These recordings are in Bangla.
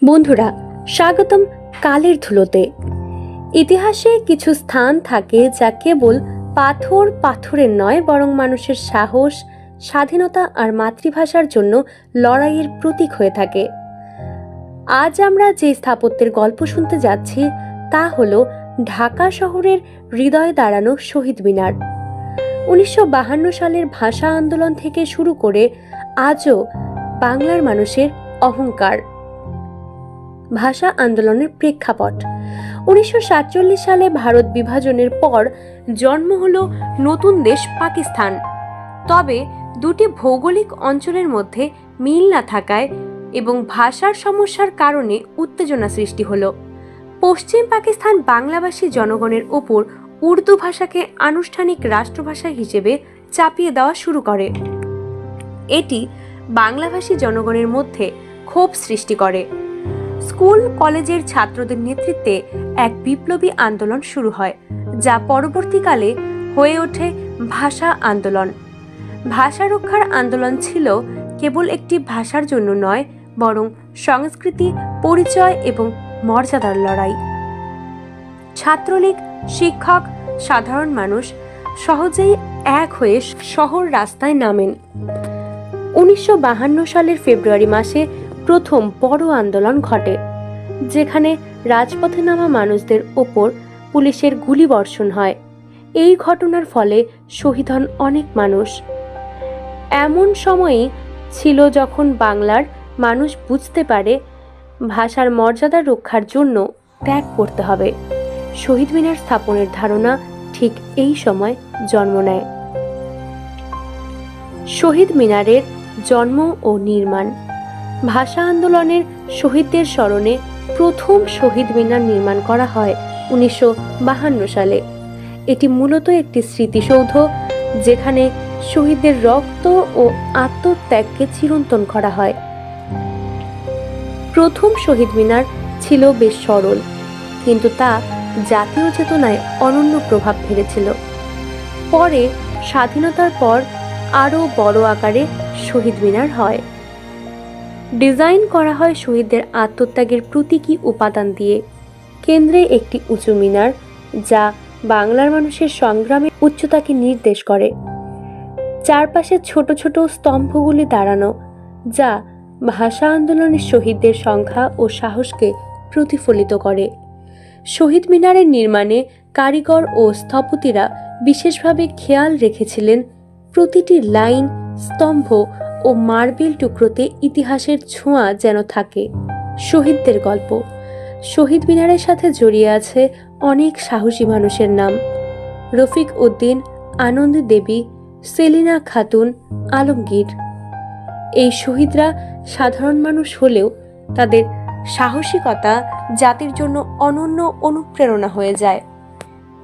বন্ধুরা, স্বাগতম কালের ধুলোতে। ইতিহাসে কিছু স্থান থাকে যা কেবল পাথরের নয়, বরং মানুষের সাহস, স্বাধীনতা আর মাতৃভাষার জন্য লড়াইয়ের প্রতীক হয়ে থাকে। আজ আমরা যে স্থাপত্যের গল্প শুনতে যাচ্ছি তা হলো ঢাকা শহরের হৃদয়ে দাঁড়ানো শহীদ মিনার। 1952 সালের ভাষা আন্দোলন থেকে শুরু করে আজও বাংলার মানুষের অহংকার। ভাষা আন্দোলনের প্রেক্ষাপট: 1947 সালে ভারত বিভাজনের পর জন্ম হলো নতুন দেশ পাকিস্তান। তবে দুটি ভৌগোলিক অঞ্চলের মধ্যে মিল না থাকায় এবং ভাষার সমস্যার কারণে উত্তেজনা সৃষ্টি হলো। পশ্চিম পাকিস্তান বাংলাভাষী জনগণের ওপর উর্দু ভাষাকে আনুষ্ঠানিক রাষ্ট্রভাষা হিসেবে চাপিয়ে দেওয়া শুরু করে। এটি বাংলাভাষী জনগণের মধ্যে ক্ষোভ সৃষ্টি করে। স্কুল কলেজের ছাত্রদের নেতৃত্বে এক বিপ্লবী আন্দোলন শুরু হয়, যা পরবর্তীকালে হয়ে ওঠে ভাষা আন্দোলন। ভাষা রক্ষার আন্দোলন ছিল কেবল একটি ভাষার জন্য নয়, বরং সংস্কৃতি, পরিচয় এবং মর্যাদার লড়াই। ছাত্রলীগ, শিক্ষক, সাধারণ মানুষ সহজেই এক হয়ে শহর রাস্তায় নামেন। 1952 সালের ফেব্রুয়ারি মাসে প্রথম বড় আন্দোলন ঘটে, যেখানে রাজপথে নামা মানুষদের ওপর পুলিশের গুলিবর্ষণ হয়। এই ঘটনার ফলে শহীদ হন অনেক মানুষ। এমন সময়ই ছিল যখন বাংলার মানুষ বুঝতে পারে ভাষার মর্যাদা রক্ষার জন্য ত্যাগ করতে হবে। শহীদ মিনার স্থাপনের ধারণা ঠিক এই সময় জন্ম নেয়। শহীদ মিনারের জন্ম ও নির্মাণ: ভাষা আন্দোলনের শহীদদের স্মরণে প্রথম শহীদ মিনার নির্মাণ করা হয় 1952 সালে। এটি মূলত একটি স্মৃতিসৌধ, যেখানে শহীদদের রক্ত ও আত্মত্যাগকে চিরন্তন করা হয়। প্রথম শহীদ মিনার ছিল বেশ সরল, কিন্তু তা জাতীয় চেতনায় অনন্য প্রভাব ফেলেছিল। পরে স্বাধীনতার পর আরও বড় আকারে শহীদ মিনার হয়। ডিজাইন করা হয় শহীদদের আত্মত্যাগের প্রতীকী উপাদান দিয়ে। কেন্দ্রে একটি উঁচু মিনার, যা বাংলার মানুষের সংগ্রামের উচ্চতাকে নির্দেশ করে। চারপাশে ছোট ছোট স্তম্ভগুলি দাঁড়ানো, যা ভাষা আন্দোলনের শহীদদের সংখ্যা ও সাহসকে প্রতিফলিত করে। শহীদ মিনারের নির্মাণে কারিগর ও স্থপতিরা বিশেষভাবে খেয়াল রেখেছিলেন প্রতিটি লাইন, স্তম্ভ ও মার্বেল টুকরোতে ইতিহাসের ছোঁয়া যেন থাকে। শহীদদের গল্প: শহীদ মিনারের সাথে জড়িয়ে আছে অনেক সাহসী মানুষের নাম। রফিক উদ্দিন, আনন্দী দেবী, সেলিনা খাতুন, আলমগীর। এই শহীদরা সাধারণ মানুষ হলেও তাদের সাহসিকতা জাতির জন্য অনন্য অনুপ্রেরণা হয়ে যায়।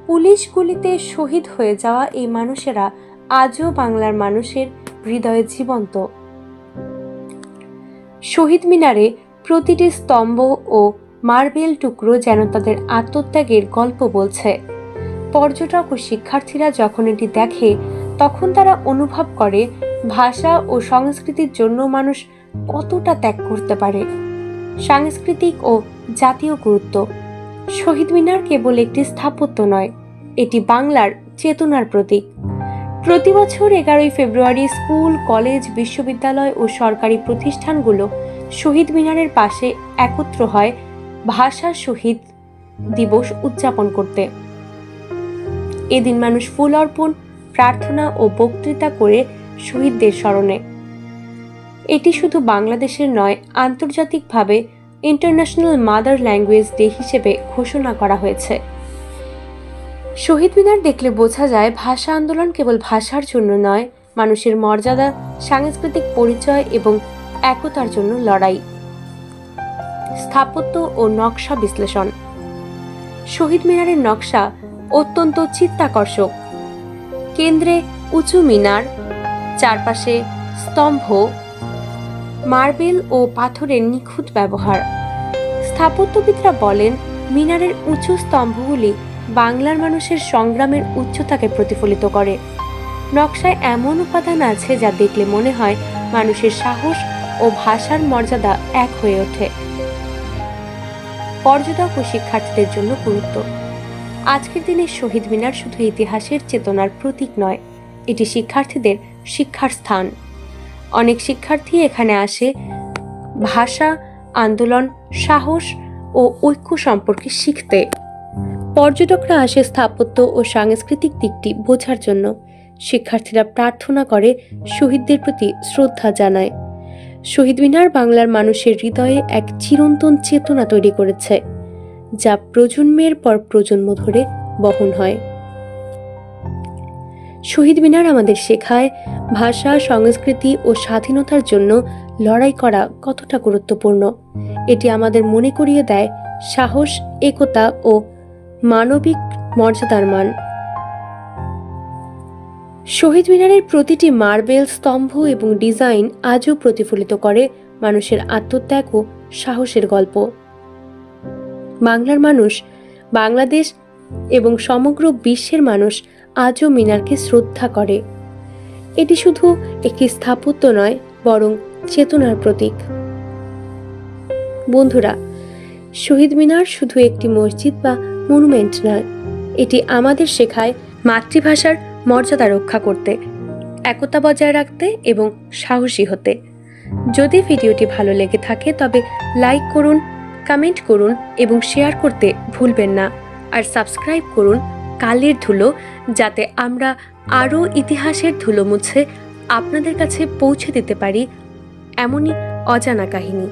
পুলিশ গুলিতে শহীদ হয়ে যাওয়া এই মানুষেরা আজও বাংলার মানুষের হৃদয়ে জীবন্ত। শহীদ মিনারে প্রতিটি স্তম্ভ ও মার্বেল টুকরো যেন তাদের আত্মত্যাগের গল্প বলছে। পর্যটক ও শিক্ষার্থীরা যখন এটি দেখে, তখন তারা অনুভব করে ভাষা ও সংস্কৃতির জন্য মানুষ কতটা ত্যাগ করতে পারে। সাংস্কৃতিক ও জাতীয় গুরুত্ব: শহীদ মিনার কেবল একটি স্থাপত্য নয়, এটি বাংলার চেতনার প্রতীক। প্রতি বছর 11ই ফেব্রুয়ারি স্কুল, কলেজ, বিশ্ববিদ্যালয় ও সরকারি প্রতিষ্ঠানগুলো শহীদ মিনারের পাশে একত্র হয় ভাষা শহীদ দিবস উদযাপন করতে। এদিন মানুষ ফুল অর্পণ, প্রার্থনা ও বক্তৃতা করে শহীদদের স্মরণে। এটি শুধু বাংলাদেশের নয়, আন্তর্জাতিকভাবে ইন্টারন্যাশনাল মাদার ল্যাঙ্গুয়েজ ডে হিসেবে ঘোষণা করা হয়েছে। শহীদ মিনার দেখলে বোঝা যায় ভাষা আন্দোলন কেবল ভাষার জন্য নয়, মানুষের মর্যাদা, সাংস্কৃতিক পরিচয় এবং একতার জন্য লড়াই। স্থাপত্য ও নকশা বিশ্লেষণ: শহীদ মিনারের নকশা অত্যন্ত চিত্তাকর্ষক। কেন্দ্রে উঁচু মিনার, চারপাশে স্তম্ভ, মার্বেল ও পাথরের নিখুঁত ব্যবহার। স্থাপত্যবিদরা বলেন মিনারের উঁচু স্তম্ভগুলি বাংলার মানুষের সংগ্রামের উচ্চতাকে প্রতিফলিত করে। নকশায় এমন উপাদান আছে যা দেখলে মনে হয় মানুষের সাহস ও ভাষার মর্যাদা এক হয়ে ওঠে। পর্যটক ও শিক্ষার্থীদের জন্য গুরুত্ব। আজকের দিনে শহীদ মিনার শুধু ইতিহাসের চেতনার প্রতীক নয়, এটি শিক্ষার্থীদের শিক্ষার স্থান। অনেক শিক্ষার্থী এখানে আসে ভাষা, আন্দোলন, সাহস ও ঐক্য সম্পর্কে শিখতে। পর্যটকরা আসে স্থাপত্য ও সাংস্কৃতিক দিকটি বোঝার জন্য। শিক্ষার্থীরা প্রার্থনা করে, শহীদদের প্রতি শ্রদ্ধা জানায়। শহীদ মিনার বাংলার মানুষের হৃদয়ে এক চিরন্তন চেতনা তৈরি করেছে, যা প্রজন্মের পর প্রজন্ম ধরে বহন হয়। শহীদ মিনার আমাদের শেখায় ভাষা, সংস্কৃতি ও স্বাধীনতার জন্য লড়াই করা কতটা গুরুত্বপূর্ণ। এটি আমাদের মনে করিয়ে দেয় সাহস, একতা ও মানবিক মর্যাদার মান। শহীদ মিনারের প্রতিটি মার্বেল, স্তম্ভ এবং ডিজাইন আজও প্রতিফলিত করে মানুষের আত্মত্যাগ ও সাহসের গল্প। বাংলার মানুষ, বাংলাদেশ এবং সমগ্র বিশ্বের মানুষ আজও মিনারকে শ্রদ্ধা করে। এটি শুধু একটি স্থাপত্য নয়, বরং চেতনার প্রতীক। বন্ধুরা, শহীদ মিনার শুধু একটি মসজিদ বা মনুমেন্ট নয়, এটি আমাদের শেখায় মাতৃভাষার মর্যাদা রক্ষা করতে, একতা বজায় রাখতে এবং সাহসী হতে। যদি ভিডিওটি ভালো লেগে থাকে তবে লাইক করুন, কমেন্ট করুন এবং শেয়ার করতে ভুলবেন না। আর সাবস্ক্রাইব করুন কালের ধুলো, যাতে আমরা আরও ইতিহাসের ধুলো মুছে আপনাদের কাছে পৌঁছে দিতে পারি এমনই অজানা কাহিনী।